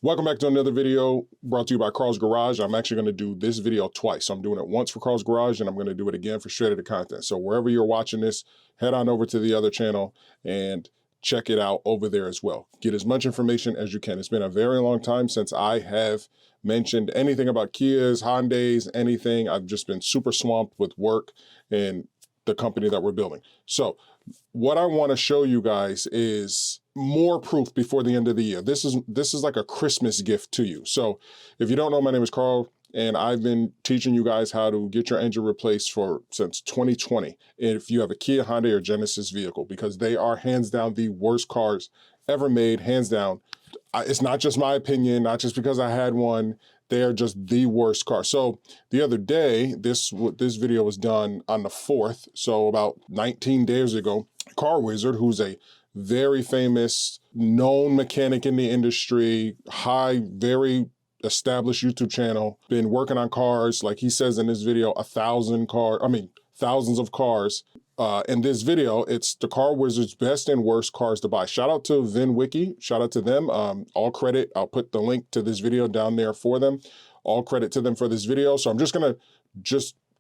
Welcome back to another video brought to you by Carl's Garage. I'm actually going to do this video twice. So I'm doing it once for Carl's Garage and I'm going to do it again for Straight Outta Content. So wherever you're watching this, head on over to the other channel and check it out over there as well. Get as much information as you can. It's been a very long time since I have mentioned anything about Kias, Hyundais, anything. I've just been super swamped with work and the company that we're building. So what I want to show you guys is more proof before the end of the year. This is like a Christmas gift to you. So if you don't know, my name is Carl and I've been teaching you guys how to get your engine replaced since 2020. If you have a Kia, Hyundai, or Genesis vehicle, because they are hands down the worst cars ever made, hands down. It's not just my opinion, not just because I had one. They are just the worst car. So the other day, this video was done on the 4th, so about 19 days ago. Car Wizard, who's a very famous, known mechanic in the industry, very established YouTube channel, been working on cars, like he says in this video, thousands of cars. In this video, it's the Car Wizard's best and worst cars to buy. Shout out to VinWiki, shout out to them. All credit, I'll put the link to this video down there for them. All credit to them for this video. So I'm just gonna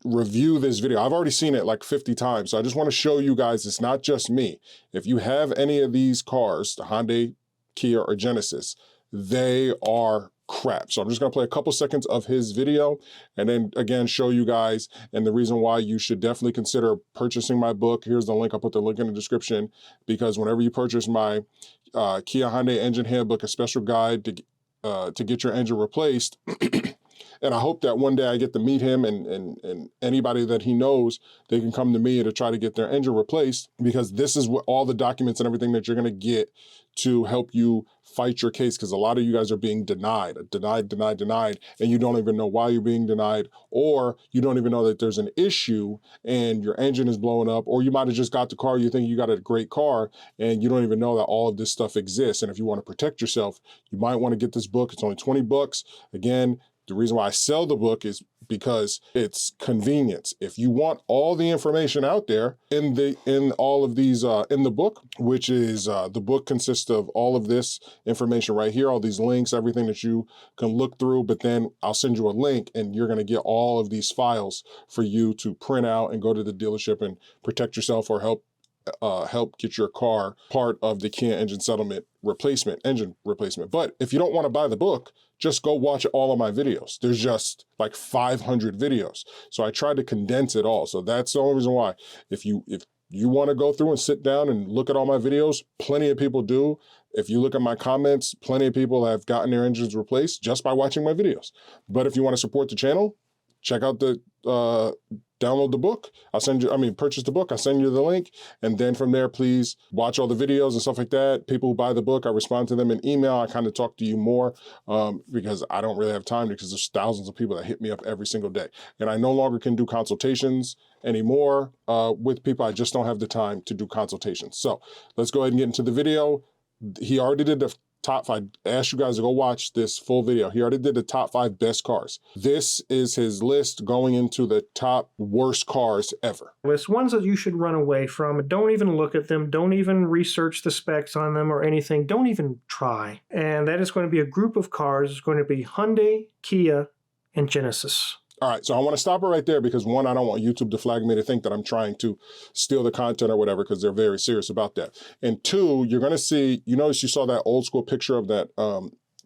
review this video. I've already seen it like 50 times. So I just wanna show you guys, it's not just me. If you have any of these cars, the Hyundai, Kia, or Genesis, they are crap. So I'm just gonna play a couple seconds of his video and then again show you guys and the reason why you should definitely consider purchasing my book. Here's the link, I'll put the link in the description, because whenever you purchase my Kia Hyundai Engine Handbook, a special guide to get your engine replaced, and I hope that one day I get to meet him and anybody that he knows, they can come to me to try to get their engine replaced, because this is what all the documents and everything that you're gonna get to help you fight your case, because a lot of you guys are being denied, and you don't even know why you're being denied, or you don't even know that there's an issue and your engine is blowing up, or you might have just got the car, you think you got a great car, and you don't even know that all of this stuff exists. And if you wanna protect yourself, you might wanna get this book. It's only 20 bucks. Again, the reason why I sell the book is because it's convenience. If you want all the information out there in the book, which is the book consists of all of this information right here, all these links, everything that you can look through, but then I'll send you a link and you're gonna get all of these files for you to print out and go to the dealership and protect yourself or help get your car part of the Kia engine replacement. But if you don't want to buy the book, just go watch all of my videos. There's just like 500 videos. So I tried to condense it all. So that's the only reason why. If you want to go through and sit down and look at all my videos, plenty of people do. If you look at my comments, plenty of people have gotten their engines replaced just by watching my videos. But if you want to support the channel, check out download the book. Purchase the book. I'll send you the link. And then from there, please watch all the videos and stuff like that. People who buy the book, I respond to them in email. I kind of talk to you more because I don't really have time, because there's thousands of people that hit me up every single day. And I no longer can do consultations anymore with people. I just don't have the time to do consultations. So let's go ahead and get into the video. He already did the top 5. I asked you guys to go watch this full video. He already did the top 5 best cars. This is his list going into the top worst cars ever. It's ones that you should run away from. Don't even look at them. Don't even research the specs on them or anything. Don't even try. And that is going to be a group of cars. It's going to be Hyundai, Kia, and Genesis. All right, so I want to stop it right there because one, I don't want YouTube to flag me to think that I'm trying to steal the content or whatever, because they're very serious about that. And two, you're going to see, you notice you saw that old school picture of that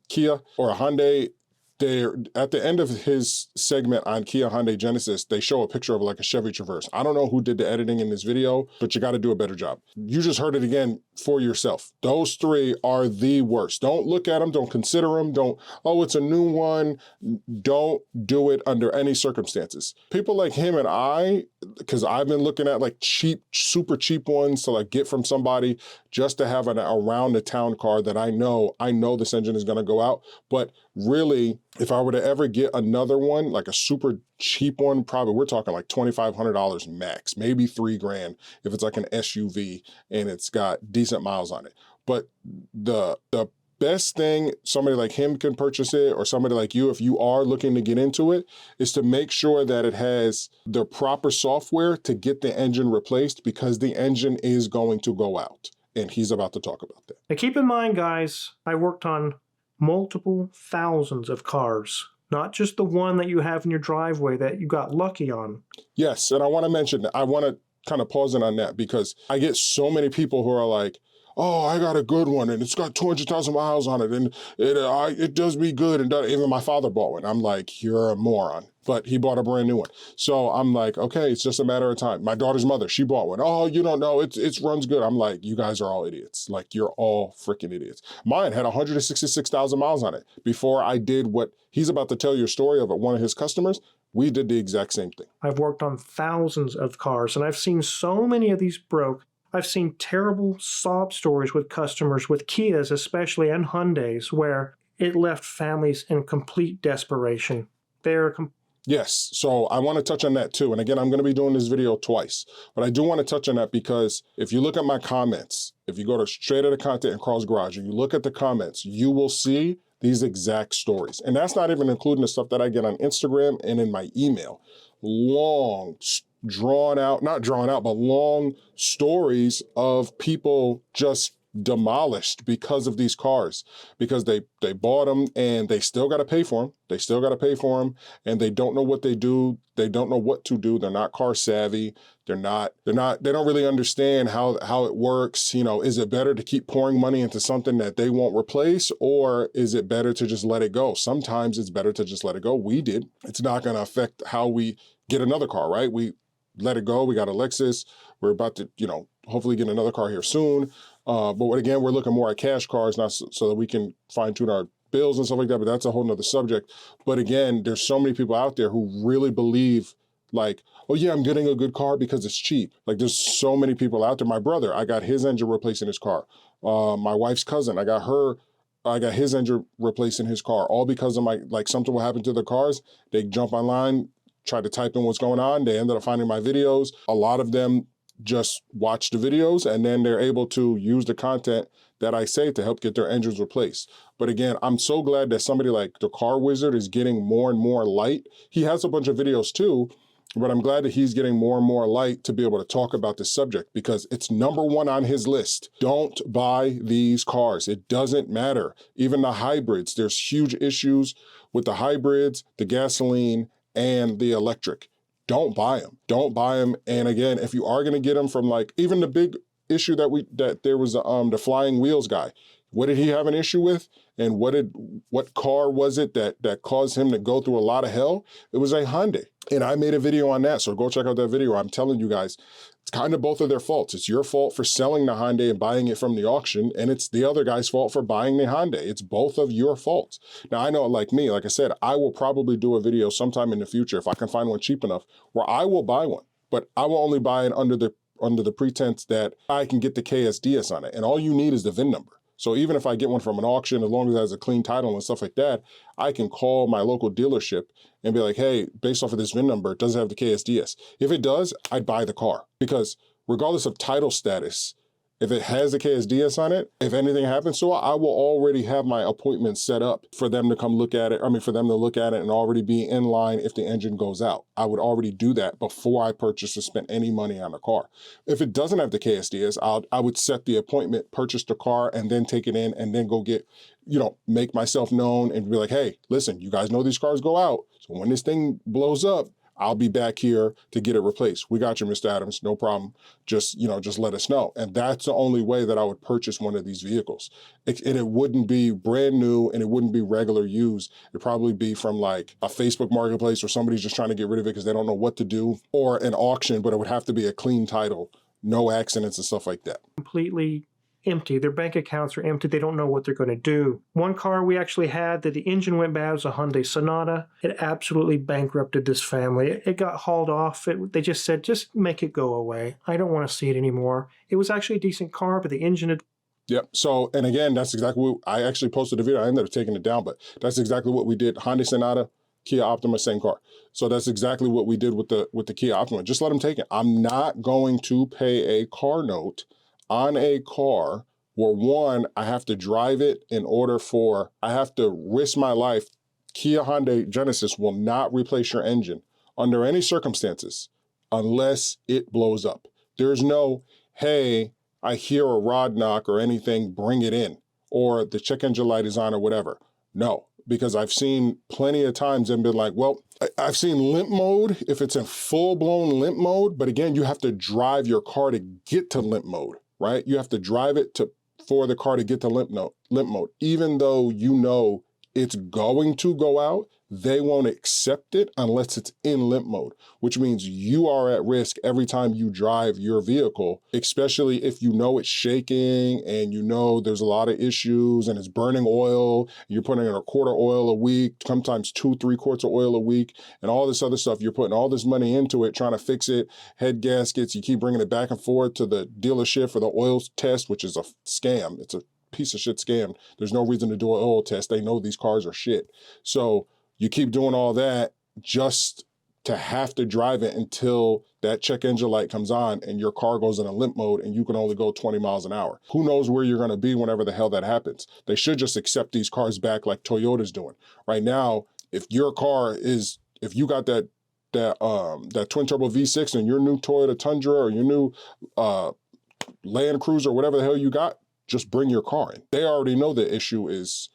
Kia or a Hyundai. They're at the end of his segment on Kia, Hyundai, Genesis, they show a picture of like a Chevy Traverse. I don't know who did the editing in this video, but you got to do a better job. You just heard it again for yourself. Those 3 are the worst. Don't look at them. Don't consider them. Oh, it's a new one. Don't do it under any circumstances. People like him and I, because I've been looking at like cheap, super cheap ones to like get from somebody just to have an around the town car that I know this engine is going to go out. But really, if I were to ever get another one, like a super cheap one, probably we're talking like $2,500 max, maybe $3,000 if it's like an SUV and it's got decent miles on it. But the best thing somebody like him can purchase it, or somebody like you, if you are looking to get into it, is to make sure that it has the proper software to get the engine replaced, because the engine is going to go out. And he's about to talk about that. Now keep in mind, guys, I worked on multiple thousands of cars, not just the one that you have in your driveway that you got lucky on. Yes, and I want to mention that I want to kind of pause in on that because I get so many people who are like, "Oh, I got a good one, and it's got 200,000 miles on it, and it does me good." And even my father bought one. I'm like, "You're a moron," but he bought a brand new one. So I'm like, "Okay, it's just a matter of time." My daughter's mother, she bought one. "Oh, you don't know, it runs good." I'm like, "You guys are all idiots. Like, you're all freaking idiots." Mine had 166,000 miles on it before I did what he's about to tell you a story of at one of his customers. We did the exact same thing. I've worked on thousands of cars, and I've seen so many of these broke. I've seen terrible sob stories with customers, with Kias especially, and Hyundais, where it left families in complete desperation. Yes, so I want to touch on that too. And again, I'm going to be doing this video twice, but I do want to touch on that because if you look at my comments, if you go to Straight Outta Content and Carl's Garage and you look at the comments, you will see these exact stories. And that's not even including the stuff that I get on Instagram and in my email. Long, drawn out, not drawn out, but long stories of people just demolished because of these cars, because they bought them and they still got to pay for them. They still got to pay for them and they don't know what they do. They don't know what to do. They're not car savvy. They don't really understand how it works. You know, is it better to keep pouring money into something that they won't replace, or is it better to just let it go? Sometimes it's better to just let it go. We did. It's not going to affect how we get another car, right? We let it go. We got a Lexus. We're about to, hopefully get another car here soon. But again, we're looking more at cash cars now so that we can fine tune our bills and stuff like that, but that's a whole nother subject. But again, there's so many people out there who really believe like, oh yeah, I'm getting a good car because it's cheap. Like there's so many people out there. My brother, I got his engine replaced in his car. My wife's cousin, I got his engine replaced in his car, all because of something will happen to their cars. They jump online, try to type in what's going on. They ended up finding my videos. A lot of them just watch the videos and then they're able to use the content that I say to help get their engines replaced. But again, I'm so glad that somebody like the Car Wizard is getting more and more light. He has a bunch of videos too, but I'm glad that he's getting more and more light to be able to talk about this subject because it's #1 on his list. Don't buy these cars. It doesn't matter. Even the hybrids, there's huge issues with the hybrids, the gasoline, and the electric. Don't buy them. Don't buy them. And again, if you are going to get them from even the big issue that there was the flying wheels guy. What did he have an issue with? And what car was it that caused him to go through a lot of hell? It was a Hyundai. And I made a video on that. So go check out that video. I'm telling you guys, it's kind of both of their faults. It's your fault for selling the Hyundai and buying it from the auction, and it's the other guy's fault for buying the Hyundai. It's both of your faults. Now, I know, like me, like I said, I will probably do a video sometime in the future if I can find one cheap enough where I will buy one, but I will only buy it under the pretense that I can get the KSDS on it. And all you need is the VIN number. So even if I get one from an auction, as long as it has a clean title and stuff like that, I can call my local dealership and be like, hey, based off of this VIN number, does it have the KSDS? If it does, I'd buy the car because regardless of title status, if it has the KSDS on it, if anything happens to it, I will already have my appointment set up for them to come look at it. For them to look at it and already be in line if the engine goes out. I would already do that before I purchase or spend any money on the car. If it doesn't have the KSDS, I would set the appointment, purchase the car, and then take it in and then go get, make myself known and be like, hey, listen, you guys know these cars go out. So when this thing blows up, I'll be back here to get it replaced. We got you, Mr. Adams, no problem. Just let us know. And that's the only way that I would purchase one of these vehicles. It wouldn't be brand new and it wouldn't be regular used. It'd probably be from like a Facebook marketplace or somebody's just trying to get rid of it because they don't know what to do, or an auction, but it would have to be a clean title, no accidents and stuff like that. Completely empty. Their bank accounts are empty. They don't know what they're going to do. One car we actually had that the engine went bad was a Hyundai Sonata. It absolutely bankrupted this family. It got hauled off. They just said, just make it go away. I don't want to see it anymore. It was actually a decent car, but the engine had... Yep. So, and again, that's exactly what I actually posted a video. I ended up taking it down, but that's exactly what we did. Hyundai Sonata, Kia Optima, same car. So that's exactly what we did with the Kia Optima. Just let them take it. I'm not going to pay a car note on a car where one, I have to drive it I have to risk my life. Kia Hyundai Genesis will not replace your engine under any circumstances unless it blows up. There's no, hey, I hear a rod knock or anything, bring it in, or the check engine light is on or whatever. No, because I've seen plenty of times and been like, well, I've seen limp mode if it's in full-blown limp mode, but again, you have to drive your car to get to limp mode, right? You have to drive it for the car to get to limp mode. Even though you know it's going to go out, they won't accept it unless it's in limp mode, which means you are at risk every time you drive your vehicle, especially if you know it's shaking and you know there's a lot of issues and it's burning oil, you're putting in a quart of oil a week, sometimes 2-3 quarts of oil a week, and all this other stuff. You're putting all this money into it, trying to fix it, head gaskets, you keep bringing it back and forth to the dealership for the oil test, which is a scam. It's a piece of shit scam. There's no reason to do an oil test. They know these cars are shit. So you keep doing all that just to have to drive it until that check engine light comes on and your car goes in a limp mode and you can only go 20 miles an hour. Who knows where you're gonna be whenever the hell that happens? They should just accept these cars back like Toyota's doing. Right now, if you got that twin turbo V6 in your new Toyota Tundra or your new Land Cruiser, whatever the hell you got, just bring your car in. They already know the issue is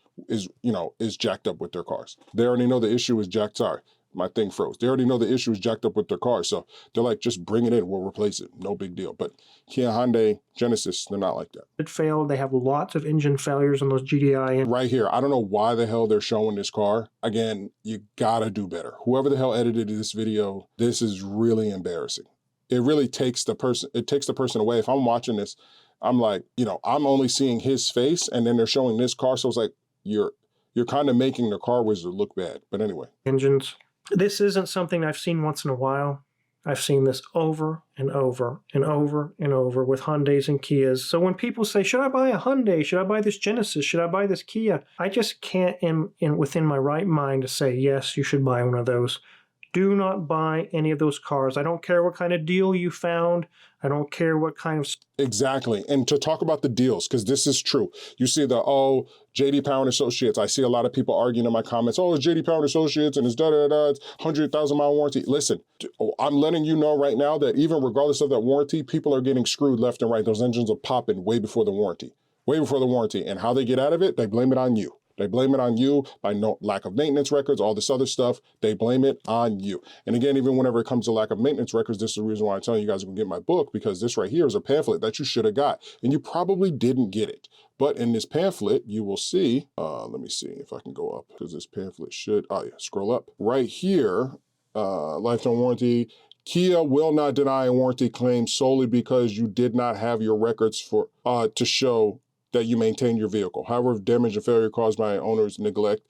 jacked up with their cars. They already know the issue is sorry, my thing froze. They already know the issue is jacked up with their cars. So they're like, just bring it in, we'll replace it. No big deal. But Kia, Hyundai, Genesis, they're not like that. It failed. They have lots of engine failures on those GDI. Right here, I don't know why the hell they're showing this car. Again, you gotta do better. Whoever the hell edited this video, this is really embarrassing. It really takes the person away. If I'm watching this, I'm like, I'm only seeing his face and then they're showing this car. So it's like, you're kind of making the car wizard look bad. But anyway. Engines. This isn't something I've seen once in a while. I've seen this over and over and over and over with Hyundais and Kias. So when people say, should I buy a Hyundai? Should I buy this Genesis? Should I buy this Kia? I just can't within my right mind to say, yes, you should buy one of those. Do not buy any of those cars. I don't care what kind of deal you found. I don't care what kind of... Exactly. And to talk about the deals, because this is true. You see J.D. Power and Associates. I see a lot of people arguing in my comments, it's J.D. Power and Associates and it's it's 100,000 mile warranty. Listen, I'm letting you know right now that even regardless of that warranty, people are getting screwed left and right. Those engines are popping way before the warranty. And how they get out of it, they blame it on you. They blame it on you by lack of maintenance records, all this other stuff. They blame it on you. And again, even whenever it comes to lack of maintenance records, this is the reason why I'm telling you guys to get my book, because this right here is a pamphlet that you should have got. And you probably didn't get it. But in this pamphlet, you will see, let me see if I can go up, because this pamphlet should, scroll up. Right here, lifetime warranty. Kia will not deny a warranty claim solely because you did not have your records to show that you maintain your vehicle. However, if damage or failure caused by an owner's neglect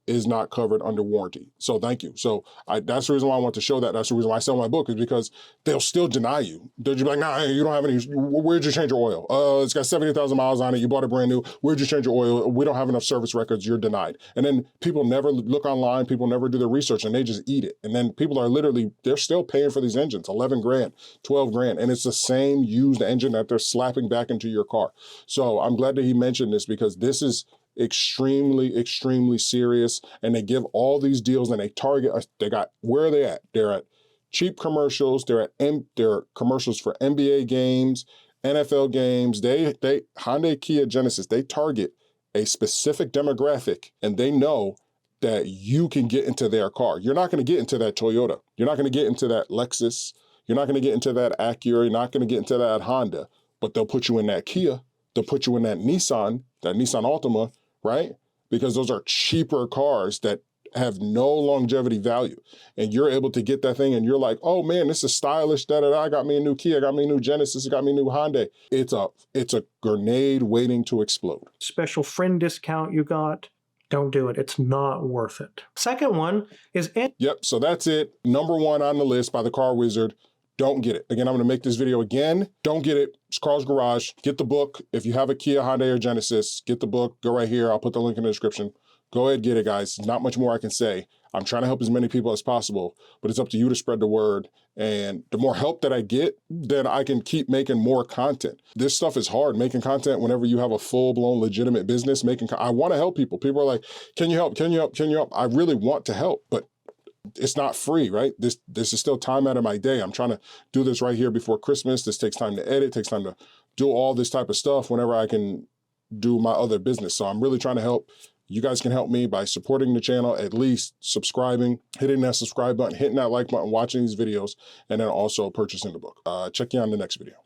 is not covered under warranty. So thank you. So that's the reason why I want to show that. That's the reason why I sell my book, is because they'll still deny you. They'll just be like, nah, you don't have any, where'd you change your oil? It's got 70,000 miles on it. You bought it brand new. Where'd you change your oil? We don't have enough service records. You're denied. And then people never look online. People never do their research and they just eat it. And then people are they're still paying for these engines, 11 grand, 12 grand. And it's the same used engine that they're slapping back into your car. So I'm glad that he mentioned this, because this is extremely serious. And they give all these deals and they target us. Where are they at? They're at cheap commercials. They're commercials for NBA games, NFL games. They Hyundai, Kia, Genesis, they target a specific demographic, and they know that you can get into their car. You're not going to get into that Toyota. You're not going to get into that Lexus. You're not going to get into that Acura. You're not going to get into that Honda, but they'll put you in that Kia. They'll put you in that Nissan Altima, right? Because those are cheaper cars that have no longevity value. And you're able to get that thing and you're like, oh man, this is stylish, I got me a new Kia, I got me a new Genesis, I got me a new Hyundai. It's a grenade waiting to explode. Special friend discount you got. Don't do it. It's not worth it. Second one is... Yep, so that's it. Number one on the list by the Car Wizard. Don't get it. Again, I'm going to make this video again. Don't get it. It's Carl's Garage. Get the book. If you have a Kia, Hyundai, or Genesis, get the book. Go right here. I'll put the link in the description. Go ahead, get it, guys. Not much more I can say. I'm trying to help as many people as possible, but it's up to you to spread the word. And the more help that I get, then I can keep making more content. This stuff is hard, making content whenever you have a full-blown legitimate business. I want to help people. People are like, can you help? Can you help? Can you help? I really want to help, but it's not free, right? This is still time out of my day. I'm trying to do this right here before Christmas. This takes time to edit, takes time to do all this type of stuff whenever I can do my other business. So I'm really trying to help You guys can help me by supporting the channel, at least subscribing, hitting that subscribe button, hitting that like button, watching these videos, and then also purchasing the book. Check you on the next video.